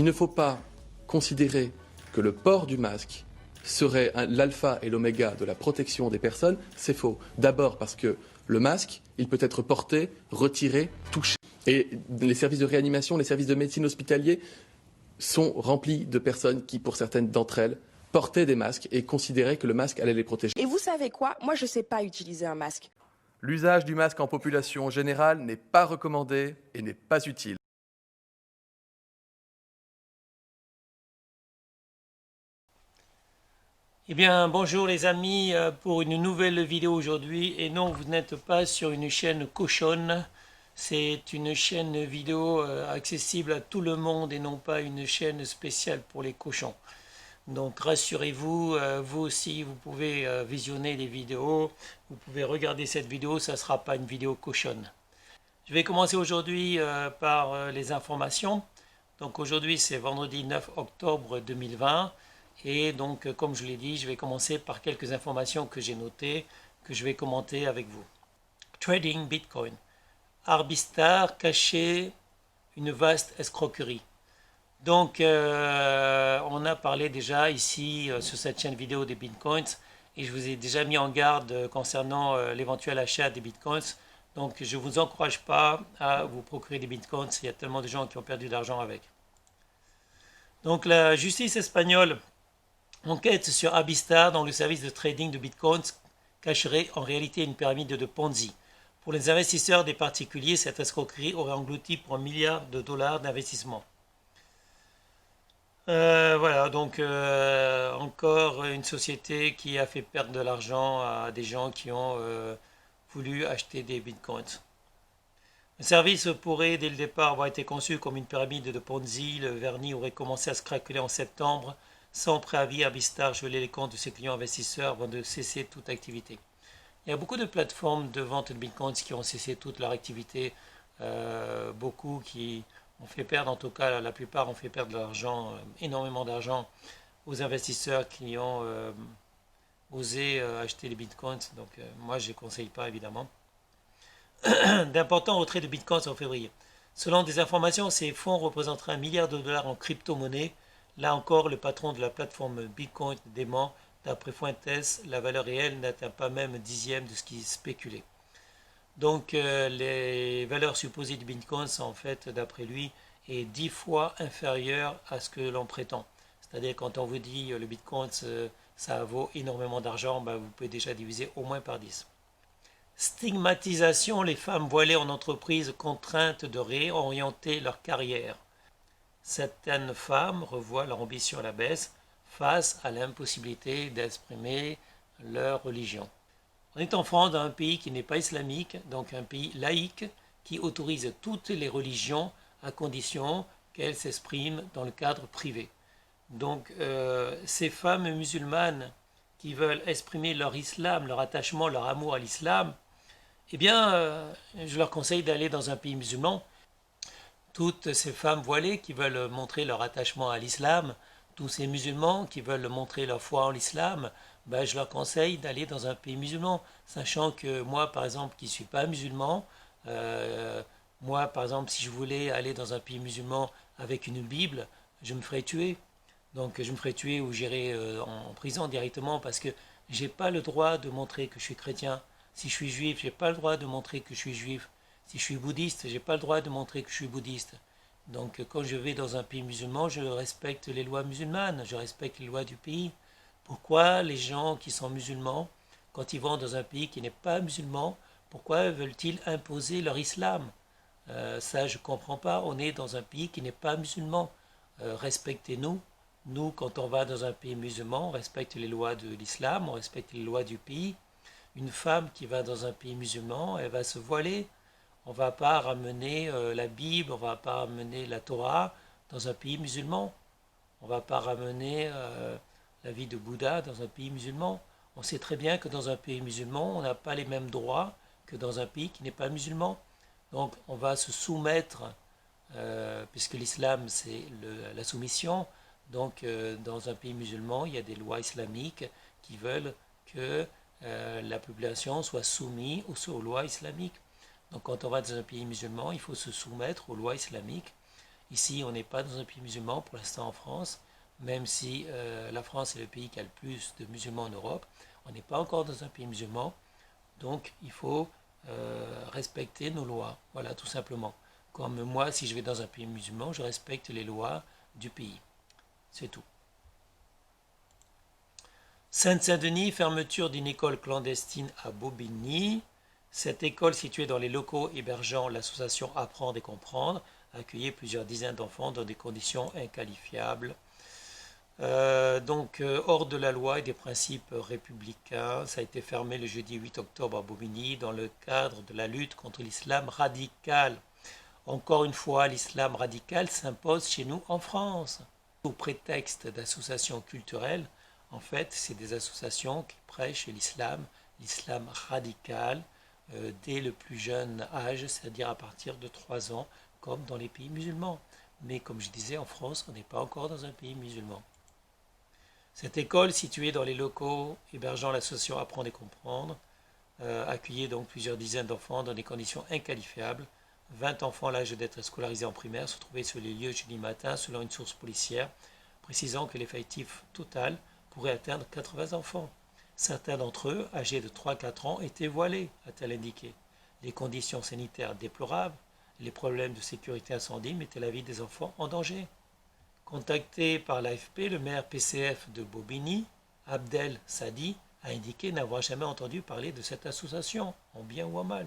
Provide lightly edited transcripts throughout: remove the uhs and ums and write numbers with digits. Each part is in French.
ne faut pas considérer que le port du masque serait l'alpha et l'oméga de la protection des personnes. C'est faux. D'abord parce que le masque, il peut être porté, retiré, touché. Et les services de réanimation, les services de médecine hospitaliers sont remplis de personnes qui, pour certaines d'entre elles, portaient des masques et considéraient que le masque allait les protéger. Et vous savez quoi? Moi, je ne sais pas utiliser un masque. L'usage du masque en population générale n'est pas recommandé et n'est pas utile. Eh bien, bonjour les amis, pour une nouvelle vidéo aujourd'hui. Et non, vous n'êtes pas sur une chaîne cochonne. C'est une chaîne vidéo accessible à tout le monde et non pas une chaîne spéciale pour les cochons. Donc rassurez-vous, vous aussi, vous pouvez visionner les vidéos. Vous pouvez regarder cette vidéo, ça ne sera pas une vidéo cochonne. Je vais commencer aujourd'hui par les informations. Donc aujourd'hui, c'est vendredi 9 octobre 2020. Et donc, comme je l'ai dit, je vais commencer par quelques informations que j'ai notées, que je vais commenter avec vous. Trading Bitcoin. Arbistar cachait une vaste escroquerie. Donc, on a parlé déjà ici sur cette chaîne vidéo des Bitcoins et je vous ai déjà mis en garde concernant l'éventuel achat des Bitcoins. Donc, je ne vous encourage pas à vous procurer des Bitcoins. Il y a tellement de gens qui ont perdu de l'argent avec. Donc, la justice espagnole enquête sur Arbistar, dont le service de trading de Bitcoin cacherait en réalité une pyramide de Ponzi. Pour les investisseurs des particuliers, cette escroquerie aurait englouti pour $1 milliard d'investissement. Voilà, donc encore une société qui a fait perdre de l'argent à des gens qui ont voulu acheter des bitcoins. Le service pourrait dès le départ avoir été conçu comme une pyramide de Ponzi. Le vernis aurait commencé à se craqueler en septembre. Sans préavis, Arbistar gelait les comptes de ses clients investisseurs avant de cesser toute activité. Il y a beaucoup de plateformes de vente de bitcoins qui ont cessé toute leur activité. Beaucoup qui ont fait perdre, en tout cas la plupart ont fait perdre de l'argent, énormément d'argent aux investisseurs qui ont osé acheter les bitcoins. Donc moi je ne conseille pas évidemment. D'importants retraits de bitcoins en février. Selon des informations, ces fonds représenteraient $1 milliard en crypto-monnaie. Là encore, le patron de la plateforme Bitcoin dément. D'après Fuentes, la valeur réelle n'atteint pas même un dixième de ce qui est spéculé. Donc les valeurs supposées du Bitcoin sont en fait, d'après lui, est 10 fois inférieures à ce que l'on prétend. C'est-à-dire quand on vous dit le Bitcoin ça vaut énormément d'argent, ben, vous pouvez déjà diviser au moins par 10. Stigmatisation, les femmes voilées en entreprise contraintes de réorienter leur carrière. Certaines femmes revoient leur ambition à la baisse face à l'impossibilité d'exprimer leur religion. On est en France dans un pays qui n'est pas islamique, donc un pays laïque qui autorise toutes les religions à condition qu'elles s'expriment dans le cadre privé. Donc ces femmes musulmanes qui veulent exprimer leur islam, leur attachement, leur amour à l'islam, eh bien je leur conseille d'aller dans un pays musulman. Toutes ces femmes voilées qui veulent montrer leur attachement à l'islam, tous ces musulmans qui veulent montrer leur foi en l'islam, ben, je leur conseille d'aller dans un pays musulman, sachant que moi, par exemple, qui ne suis pas musulman, moi, par exemple, si je voulais aller dans un pays musulman avec une Bible, je me ferais tuer. Donc, je me ferais tuer ou j'irais en prison directement parce que je n'ai pas le droit de montrer que je suis chrétien. Si je suis juif, je n'ai pas le droit de montrer que je suis juif. Si je suis bouddhiste, je n'ai pas le droit de montrer que je suis bouddhiste. Donc, quand je vais dans un pays musulman, je respecte les lois musulmanes, je respecte les lois du pays. Pourquoi les gens qui sont musulmans, quand ils vont dans un pays qui n'est pas musulman, pourquoi veulent-ils imposer leur islam? Ça, je ne comprends pas. On est dans un pays qui n'est pas musulman. Respectez-nous. Nous, quand on va dans un pays musulman, on respecte les lois de l'islam, on respecte les lois du pays. Une femme qui va dans un pays musulman, elle va se voiler. On ne va pas ramener la Bible, on ne va pas ramener la Torah dans un pays musulman. On ne va pas ramener la vie de Bouddha dans un pays musulman. On sait très bien que dans un pays musulman, on n'a pas les mêmes droits que dans un pays qui n'est pas musulman. Donc on va se soumettre, puisque l'islam c'est la soumission, donc dans un pays musulman, il y a des lois islamiques qui veulent que la population soit soumise aux lois islamiques. Donc quand on va dans un pays musulman, il faut se soumettre aux lois islamiques. Ici, on n'est pas dans un pays musulman pour l'instant en France, même si la France est le pays qui a le plus de musulmans en Europe. On n'est pas encore dans un pays musulman, donc il faut respecter nos lois. Voilà, tout simplement. Comme moi, si je vais dans un pays musulman, je respecte les lois du pays. C'est tout. Seine-Saint-Denis, fermeture d'une école clandestine à Bobigny. Cette école, située dans les locaux hébergeant l'association Apprendre et Comprendre, accueillait plusieurs dizaines d'enfants dans des conditions inqualifiables. Hors de la loi et des principes républicains, ça a été fermé le jeudi 8 octobre à Bobigny dans le cadre de la lutte contre l'islam radical. Encore une fois, l'islam radical s'impose chez nous en France. Au prétexte d'associations culturelles, en fait, c'est des associations qui prêchent l'islam radical, dès le plus jeune âge, c'est-à-dire à partir de 3 ans, comme dans les pays musulmans. Mais comme je disais, en France, on n'est pas encore dans un pays musulman. Cette école, située dans les locaux hébergeant l'association Apprendre et Comprendre, accueillait donc plusieurs dizaines d'enfants dans des conditions inqualifiables. 20 enfants à l'âge d'être scolarisés en primaire se trouvaient sur les lieux jeudi matin, selon une source policière, précisant que l'effectif total pourrait atteindre 80 enfants. Certains d'entre eux, âgés de 3-4 ans, étaient voilés, a-t-elle indiqué. Les conditions sanitaires déplorables, les problèmes de sécurité incendie mettaient la vie des enfants en danger. Contacté par l'AFP, le maire PCF de Bobigny, Abdel Sadi, a indiqué n'avoir jamais entendu parler de cette association, en bien ou en mal.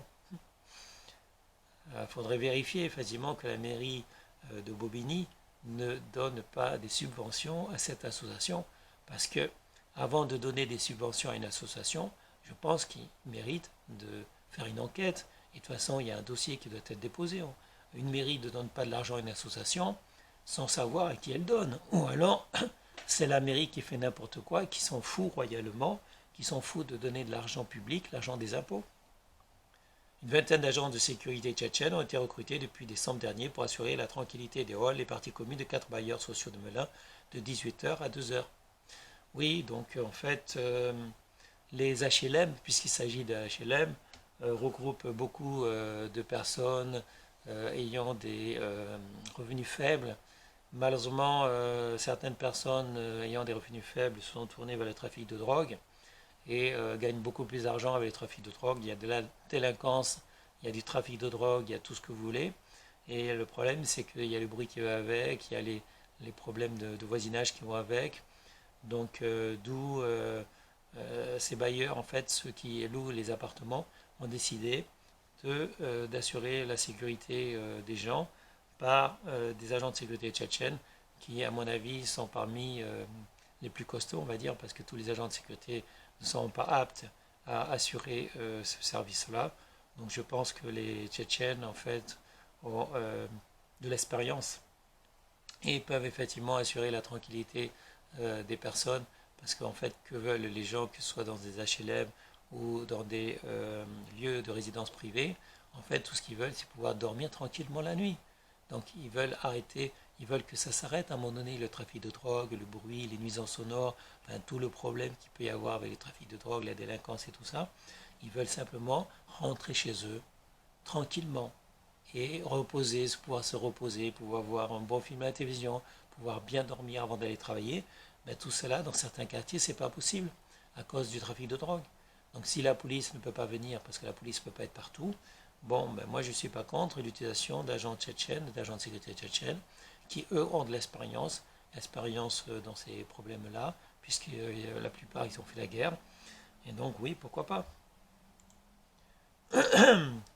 Il faudrait vérifier effectivement que la mairie de Bobigny ne donne pas des subventions à cette association, parce que avant de donner des subventions à une association, je pense qu'il mérite de faire une enquête. Et de toute façon, il y a un dossier qui doit être déposé. Une mairie ne donne pas de l'argent à une association sans savoir à qui elle donne. Ou alors, c'est la mairie qui fait n'importe quoi, qui s'en fout royalement, qui s'en fout de donner de l'argent public, l'argent des impôts. Une vingtaine d'agents de sécurité tchétchènes ont été recrutés depuis décembre dernier pour assurer la tranquillité des halls et parties communes de 4 bailleurs sociaux de Melun de 18h à 2h. Oui, donc en fait, les HLM, puisqu'il s'agit de HLM, regroupent beaucoup de personnes ayant des revenus faibles. Malheureusement, certaines personnes ayant des revenus faibles se sont tournées vers le trafic de drogue et gagnent beaucoup plus d'argent avec le trafic de drogue. Il y a de la délinquance, il y a du trafic de drogue, il y a tout ce que vous voulez. Et le problème, c'est qu'il y a le bruit qui va avec, il y a les problèmes de voisinage qui vont avec. Donc, d'où ces bailleurs, en fait, ceux qui louent les appartements, ont décidé d'assurer la sécurité des gens par des agents de sécurité tchétchènes qui, à mon avis, sont parmi les plus costauds, on va dire, parce que tous les agents de sécurité ne sont pas aptes à assurer ce service-là. Donc je pense que les Tchétchènes, en fait, ont de l'expérience et peuvent effectivement assurer la tranquillité des personnes, parce qu'en fait, que veulent les gens, que ce soit dans des HLM ou dans des lieux de résidence privée, en fait, tout ce qu'ils veulent, c'est pouvoir dormir tranquillement la nuit. Donc ils veulent arrêter, ils veulent que ça s'arrête à un moment donné, le trafic de drogue, le bruit, les nuisances sonores, enfin, tout le problème qu'il peut y avoir avec le trafic de drogue, la délinquance et tout ça. Ils veulent simplement rentrer chez eux tranquillement et reposer, pouvoir se reposer, pouvoir voir un bon film à la télévision, pouvoir bien dormir avant d'aller travailler. Mais tout cela, dans certains quartiers, c'est pas possible à cause du trafic de drogue. Donc si la police ne peut pas venir, parce que la police ne peut pas être partout, bon, ben moi je ne suis pas contre l'utilisation d'agents tchétchènes, d'agents de sécurité tchétchènes, qui eux ont de l'expérience dans ces problèmes-là, puisque la plupart ils ont fait la guerre. Et donc oui, pourquoi pas.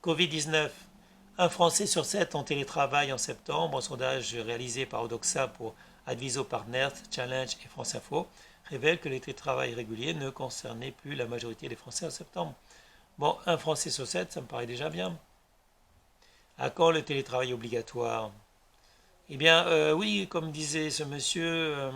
Covid-19. Un Français sur 7 en télétravail en septembre. Un sondage réalisé par Odoxa pour Adviso Partners, Challenge et France Info révèle que le télétravail régulier ne concernait plus la majorité des Français en septembre. Bon, un Français sur 7, ça me paraît déjà bien. À quand le télétravail obligatoire? Eh bien, oui, comme disait ce monsieur,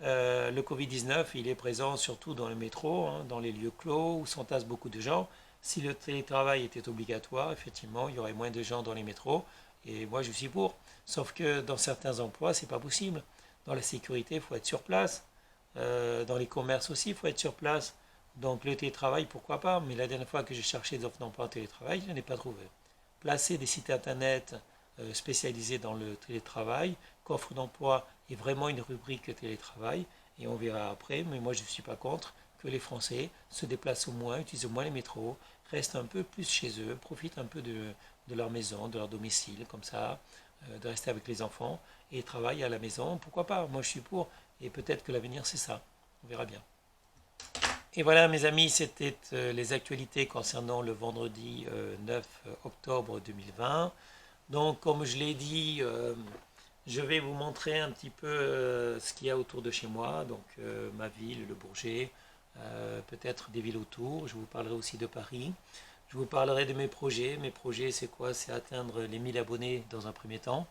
le Covid-19, il est présent surtout dans le métro, hein, dans les lieux clos où s'entassent beaucoup de gens. Si le télétravail était obligatoire, effectivement, il y aurait moins de gens dans les métros. Et moi, je suis pour. Sauf que dans certains emplois, c'est pas possible. Dans la sécurité, il faut être sur place. Dans les commerces aussi, il faut être sur place. Donc le télétravail, pourquoi pas. Mais la dernière fois que j'ai cherché des offres d'emploi en télétravail, je n'en ai pas trouvé. Placer des sites internet spécialisé dans le télétravail. Qu'offre d'emploi est vraiment une rubrique télétravail et on verra après, mais moi je ne suis pas contre que les Français se déplacent au moins, utilisent au moins les métros, restent un peu plus chez eux, profitent un peu de leur maison, de leur domicile, comme ça, de rester avec les enfants et travaillent à la maison. Pourquoi pas? Moi je suis pour et peut-être que l'avenir c'est ça. On verra bien. Et voilà mes amis, c'était les actualités concernant le vendredi 9 octobre 2020. Donc comme je l'ai dit, je vais vous montrer un petit peu ce qu'il y a autour de chez moi, donc ma ville, le Bourget, peut-être des villes autour. Je vous parlerai aussi de Paris. Je vous parlerai de mes projets. Mes projets c'est quoi? C'est atteindre les 1000 abonnés dans un premier temps.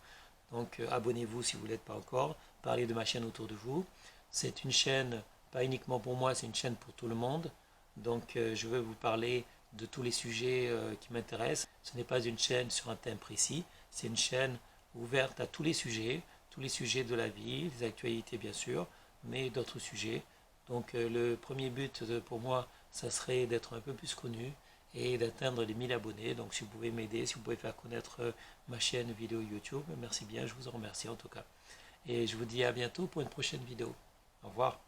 Donc abonnez-vous si vous ne l'êtes pas encore. Parlez de ma chaîne autour de vous. C'est une chaîne pas uniquement pour moi, c'est une chaîne pour tout le monde. Donc je veux vous parler de tous les sujets qui m'intéressent. Ce n'est pas une chaîne sur un thème précis, c'est une chaîne ouverte à tous les sujets de la vie, des actualités bien sûr, mais d'autres sujets. Donc le premier but pour moi, ça serait d'être un peu plus connu et d'atteindre les 1000 abonnés. Donc si vous pouvez m'aider, si vous pouvez faire connaître ma chaîne vidéo YouTube, merci bien, je vous en remercie en tout cas. Et je vous dis à bientôt pour une prochaine vidéo. Au revoir.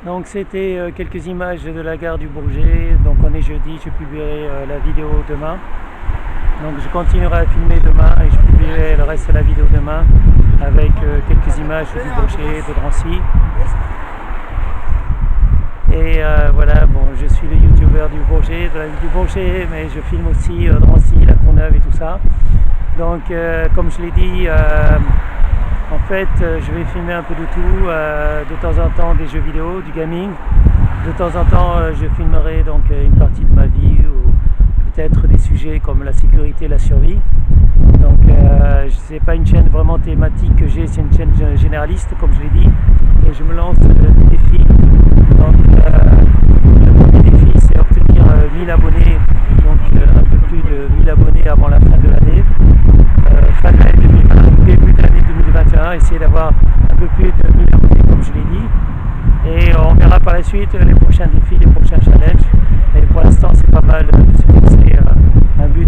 Donc c'était quelques images de la gare du Bourget. Donc on est jeudi, je publierai la vidéo demain. Donc je continuerai à filmer demain et je publierai le reste de la vidéo demain avec quelques images du Bourget, de Drancy. Et voilà, bon, je suis le youtubeur du Bourget, de la ville du Bourget, mais je filme aussi Drancy, la Courneuve et tout ça. Donc comme je l'ai dit, en fait, je vais filmer un peu de tout, de temps en temps des jeux vidéo, du gaming. De temps en temps, je filmerai donc une partie de ma vie ou peut-être des sujets comme la sécurité, la survie. Donc, c'est pas une chaîne vraiment thématique que j'ai, c'est une chaîne généraliste, comme je l'ai dit. Et je me lance des défis. Donc, le premier défi, c'est obtenir 1000 abonnés, donc un peu plus de 1000 abonnés avant la fin de l'année. Fin de l'année 2020, début de l'année 2021, essayer d'avoir un peu plus de 1000 abonnés comme je l'ai dit. Et on verra par la suite les prochains défis, les prochains challenges. Et pour l'instant c'est pas mal de se fixer un but